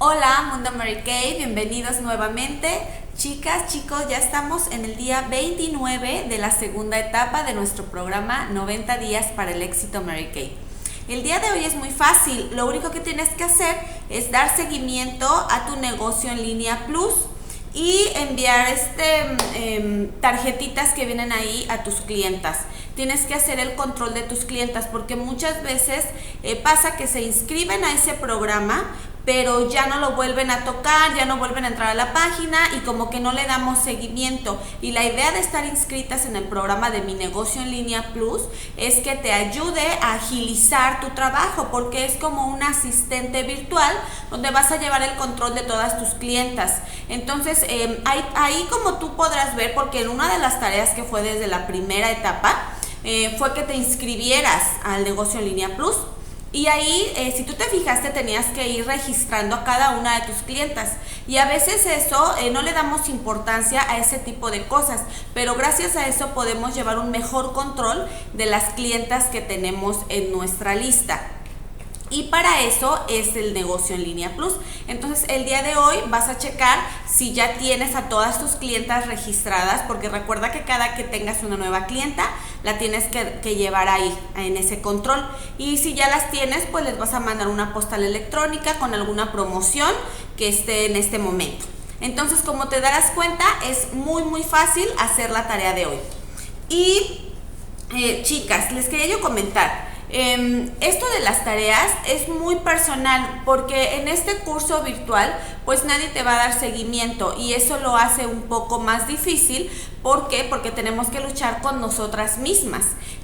Hola Mundo Mary Kay, bienvenidos nuevamente. Chicas, chicos, ya estamos en el día 29 de la segunda etapa de nuestro programa 90 días para el éxito Mary Kay. El día de hoy es muy fácil, lo único que tienes que hacer es dar seguimiento a tu negocio en línea plus y enviar tarjetitas que vienen ahí a tus clientas. Tienes que hacer el control de tus clientas porque muchas veces pasa que se inscriben a ese programa, pero ya no lo vuelven a tocar, ya no vuelven a entrar a la página y como que no le damos seguimiento. Y la idea de estar inscritas en el programa de Mi Negocio en Línea Plus es que te ayude a agilizar tu trabajo, porque es como un asistente virtual donde vas a llevar el control de todas tus clientas. Entonces, ahí como tú podrás ver, porque en una de las tareas que fue desde la primera etapa, fue que te inscribieras al Negocio en Línea Plus. Y ahí, si tú te fijaste, tenías que ir registrando a cada una de tus clientas. Y a veces eso, no le damos importancia a ese tipo de cosas. Pero gracias a eso podemos llevar un mejor control de las clientas que tenemos en nuestra lista. Y para eso es el Negocio en Línea Plus. Entonces el día de hoy vas a checar si ya tienes a todas tus clientas registradas, porque recuerda que cada que tengas una nueva clienta la tienes que llevar ahí en ese control. Y si ya las tienes, pues les vas a mandar una postal electrónica con alguna promoción que esté en este momento. Entonces, como te darás cuenta, es muy fácil hacer la tarea de hoy. Y chicas, les quería yo comentar. Esto de las tareas es muy personal, porque en este curso virtual pues nadie te va a dar seguimiento y eso lo hace un poco más difícil. ¿Por qué? Porque tenemos que luchar con nosotras mismas,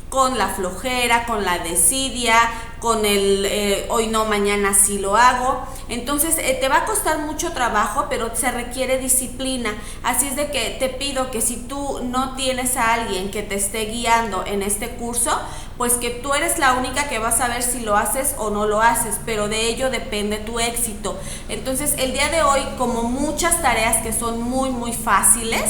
con la flojera, con la desidia, con el hoy no, mañana sí lo hago. Entonces te va a costar mucho trabajo, pero se requiere disciplina. Así es de que te pido que si tú no tienes a alguien que te esté guiando en este curso, pues que tú eres la única que va a saber si lo haces o no lo haces, pero de ello depende tu éxito. Entonces el día de hoy, como muchas tareas que son muy fáciles,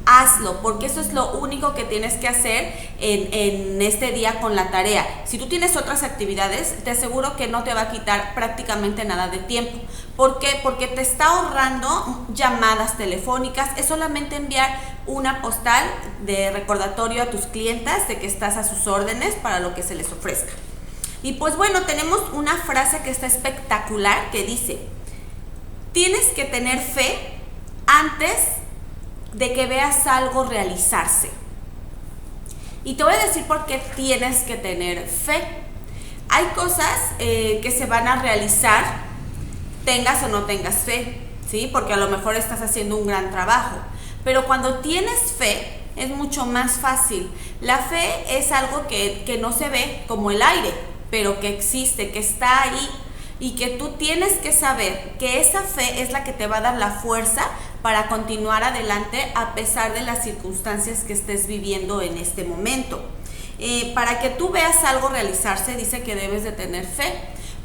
hazlo, porque eso es lo único que tienes que hacer en este día con la tarea. Si tú tienes otras actividades, te aseguro que no te va a quitar prácticamente nada de tiempo. ¿Por qué? Porque te está ahorrando llamadas telefónicas. Es solamente enviar una postal de recordatorio a tus clientas de que estás a sus órdenes para lo que se les ofrezca. Y pues bueno, tenemos una frase que está espectacular que dice: tienes que tener fe antes de que veas algo realizarse. Y te voy a decir por qué tienes que tener fe. Hay cosas que se van a realizar, tengas o no tengas fe, ¿sí? Porque a lo mejor estás haciendo un gran trabajo. Pero cuando tienes fe, es mucho más fácil. La fe es algo que no se ve como el aire, pero que existe, que está ahí, y que tú tienes que saber que esa fe es la que te va a dar la fuerza para continuar adelante a pesar de las circunstancias que estés viviendo en este momento. Para que tú veas algo realizarse, dice que debes de tener fe,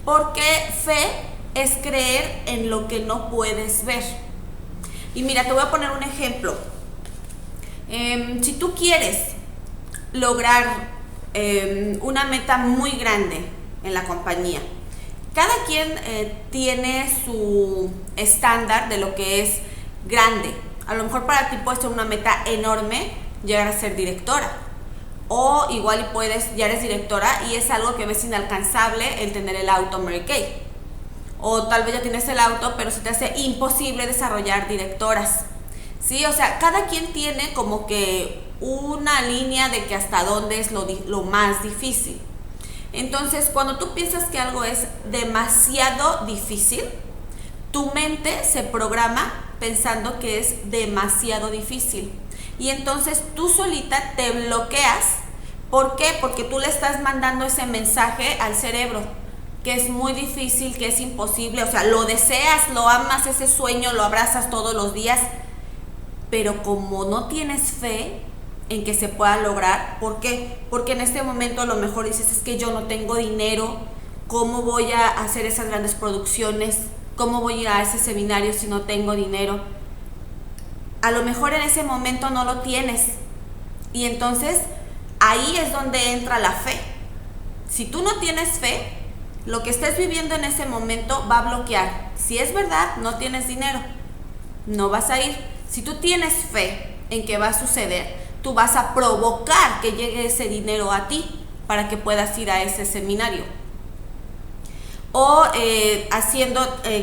porque fe es creer en lo que no puedes ver. Y mira, te voy a poner un ejemplo. Si tú quieres lograr una meta muy grande en la compañía, cada quien tiene su estándar de lo que es grande. A lo mejor para ti puede ser una meta enorme llegar a ser directora, o igual ya eres directora y es algo que ves inalcanzable el tener el auto Mary Kay, o tal vez ya tienes el auto pero se te hace imposible desarrollar directoras, ¿sí? O sea, cada quien tiene como que una línea de que hasta dónde es lo más difícil. Entonces, cuando tú piensas que algo es demasiado difícil, tu mente se programa pensando que es demasiado difícil. Y entonces tú solita te bloqueas. ¿Por qué? Porque tú le estás mandando ese mensaje al cerebro, que es muy difícil, que es imposible. O sea, lo deseas, lo amas, ese sueño, lo abrazas todos los días. Pero como no tienes fe en que se pueda lograr, ¿por qué? Porque en este momento a lo mejor dices, es que yo no tengo dinero, ¿cómo voy a hacer esas grandes producciones? ¿Cómo voy a ir a ese seminario si no tengo dinero? A lo mejor en ese momento no lo tienes. Y entonces ahí es donde entra la fe. Si tú no tienes fe, lo que estés viviendo en ese momento va a bloquear. Si es verdad, no tienes dinero, no vas a ir. Si tú tienes fe en que va a suceder, tú vas a provocar que llegue ese dinero a ti para que puedas ir a ese seminario. O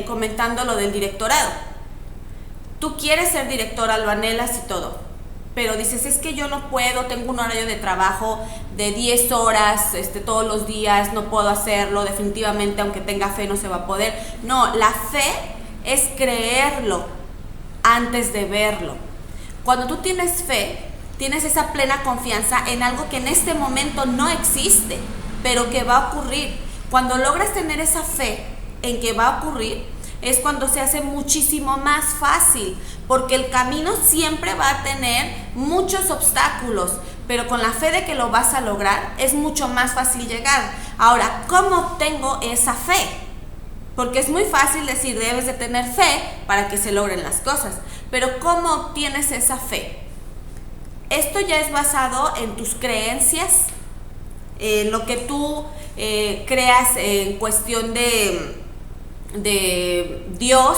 comentando lo del directorado. Tú quieres ser directora, lo anhelas y todo, pero dices, es que yo no puedo, tengo un horario de trabajo de 10 horas todos los días, no puedo hacerlo, definitivamente aunque tenga fe no se va a poder. No, la fe es creerlo antes de verlo. Cuando tú tienes fe, tienes esa plena confianza en algo que en este momento no existe, pero que va a ocurrir. Cuando logras tener esa fe en que va a ocurrir, es cuando se hace muchísimo más fácil, porque el camino siempre va a tener muchos obstáculos, pero con la fe de que lo vas a lograr, es mucho más fácil llegar. Ahora, ¿cómo obtengo esa fe? Porque es muy fácil decir, debes de tener fe para que se logren las cosas, pero ¿cómo obtienes esa fe? Esto ya es basado en tus creencias, en lo que tú creas en cuestión de Dios.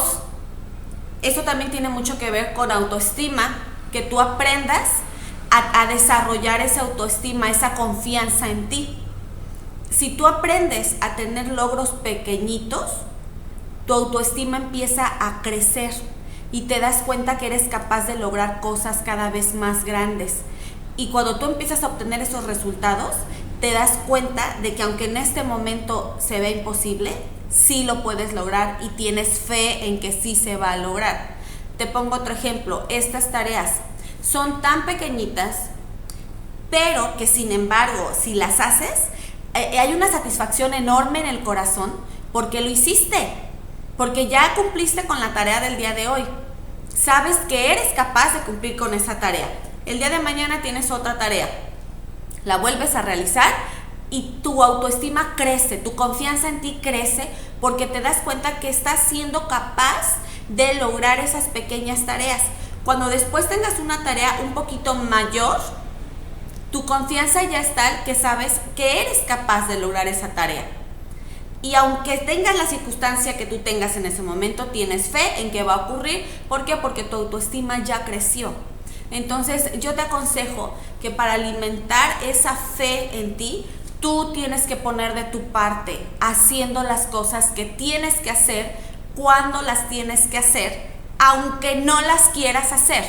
Eso también tiene mucho que ver con autoestima, que tú aprendas a desarrollar esa autoestima, esa confianza en ti. Si tú aprendes a tener logros pequeñitos, tu autoestima empieza a crecer y te das cuenta que eres capaz de lograr cosas cada vez más grandes. Y cuando tú empiezas a obtener esos resultados, te das cuenta de que aunque en este momento se ve imposible, sí lo puedes lograr y tienes fe en que sí se va a lograr. Te pongo otro ejemplo. Estas tareas son tan pequeñitas, pero que sin embargo, si las haces, hay una satisfacción enorme en el corazón porque lo hiciste, porque ya cumpliste con la tarea del día de hoy. Sabes que eres capaz de cumplir con esa tarea. El día de mañana tienes otra tarea, la vuelves a realizar y tu autoestima crece, tu confianza en ti crece porque te das cuenta que estás siendo capaz de lograr esas pequeñas tareas. Cuando después tengas una tarea un poquito mayor, tu confianza ya es tal que sabes que eres capaz de lograr esa tarea. Y aunque tengas la circunstancia que tú tengas en ese momento, tienes fe en que va a ocurrir. ¿Por qué? Porque tu autoestima ya creció. Entonces yo te aconsejo que para alimentar esa fe en ti, tú tienes que poner de tu parte, haciendo las cosas que tienes que hacer, cuando las tienes que hacer, aunque no las quieras hacer.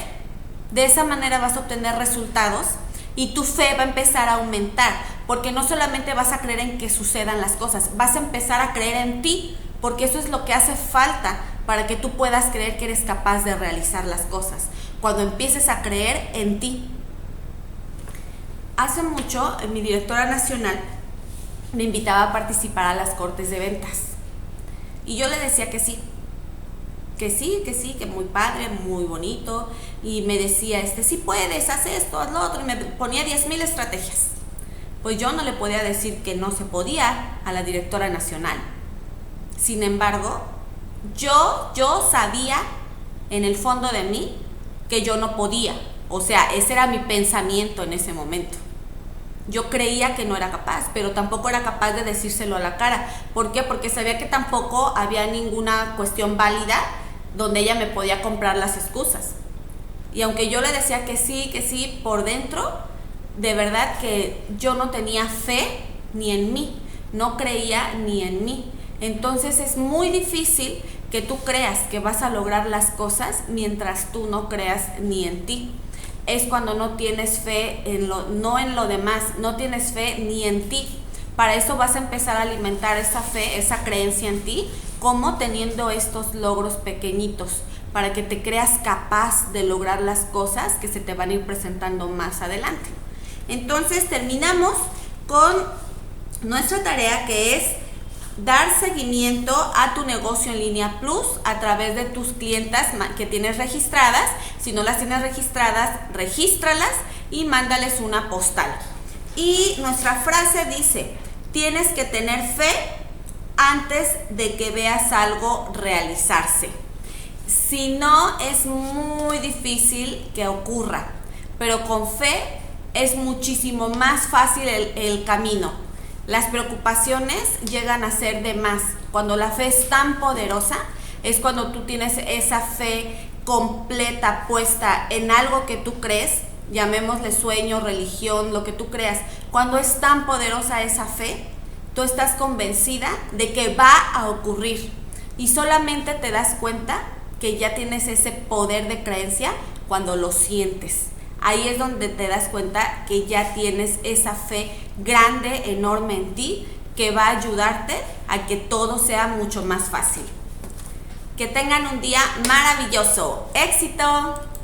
De esa manera vas a obtener resultados y tu fe va a empezar a aumentar, porque no solamente vas a creer en que sucedan las cosas, vas a empezar a creer en ti, porque eso es lo que hace falta para que tú puedas creer que eres capaz de realizar las cosas. Cuando empieces a creer en ti. Hace mucho, mi directora nacional me invitaba a participar a las cortes de ventas. Y yo le decía que sí, que muy padre, muy bonito. Y me decía, sí puedes, haz esto, haz lo otro. Y me ponía 10,000 estrategias. Pues yo no le podía decir que no se podía a la directora nacional. Sin embargo, yo sabía en el fondo de mí que yo no podía. O sea, ese era mi pensamiento en ese momento. Yo creía que no era capaz, pero tampoco era capaz de decírselo a la cara. ¿Por qué? Porque sabía que tampoco había ninguna cuestión válida donde ella me podía comprar las excusas. Y aunque yo le decía que sí, por dentro, de verdad que yo no tenía fe ni en mí, no creía ni en mí. Entonces es muy difícil que tú creas que vas a lograr las cosas mientras tú no creas ni en ti. Es cuando no tienes fe no en lo demás, no tienes fe ni en ti. Para eso vas a empezar a alimentar esa fe, esa creencia en ti, como teniendo estos logros pequeñitos, para que te creas capaz de lograr las cosas que se te van a ir presentando más adelante. Entonces terminamos con nuestra tarea, que es dar seguimiento a tu negocio en línea plus a través de tus clientas que tienes registradas. Si no las tienes registradas, regístralas y mándales una postal. Y nuestra frase dice: tienes que tener fe antes de que veas algo realizarse. Si no, es muy difícil que ocurra, pero con fe es muchísimo más fácil el camino. Las preocupaciones llegan a ser de más. Cuando la fe es tan poderosa, es cuando tú tienes esa fe completa puesta en algo que tú crees, llamémosle sueño, religión, lo que tú creas. Cuando es tan poderosa esa fe, tú estás convencida de que va a ocurrir y solamente te das cuenta que ya tienes ese poder de creencia cuando lo sientes. Ahí es donde te das cuenta que ya tienes esa fe grande, enorme en ti, que va a ayudarte a que todo sea mucho más fácil. Que tengan un día maravilloso. ¡Éxito!